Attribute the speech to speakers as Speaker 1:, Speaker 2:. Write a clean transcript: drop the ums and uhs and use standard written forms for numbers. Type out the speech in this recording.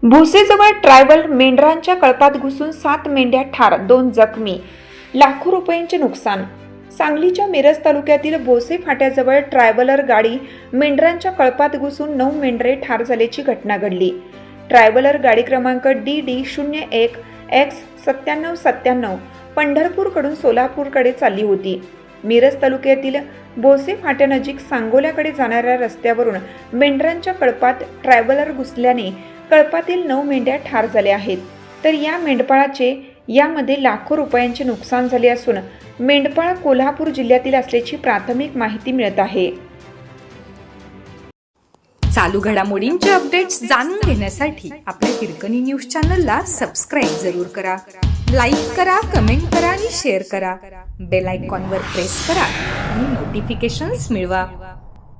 Speaker 1: भोसेजवळ travel मेंढरांच्या कळपात घुसून 7 मेंढ्या ठार, 2 जखमी, लाखो रुपयांचे नुकसान. सांगलीच्या मिरज तालुक्यातील भोसे फाट्याजवळ ट्रॅव्हलर गाडी मेंढरांच्या कळपात घुसून 9 मेंढरे ठार झाल्याची घटना घडली. ट्रॅव्हलर गाडी क्रमांक DD01X9797 पंढरपूरकडून सोलापूरकडे चालली होती. मिरज तालुक्यातील भोसे फाट्यानजीक सांगोल्याकडे जाणाऱ्या रस्त्यावरून मेंढरांच्या कळपात ट्रॅव्हलर घुसल्याने कळपातील 9 मेंढ्या ठार झाल्या आहेत. तर या मेंढपाळाचे यामध्ये लाखो रुपयांचे नुकसान झाले असून मेंढपाळ कोल्हापूर जिल्ह्यातील असल्याची प्राथमिक माहिती मिळत आहे.
Speaker 2: चालू घडामोडींचे अपडेट्स जाणून घेण्यासाठी आपल्या हिरकणी न्यूज चॅनलला सबस्क्राईब जरूर करा. लाईक करा, कमेंट करा आणि शेअर करा. बेल आयकॉनवर प्रेस करा आणि नोटिफिकेशन्स मिळवा.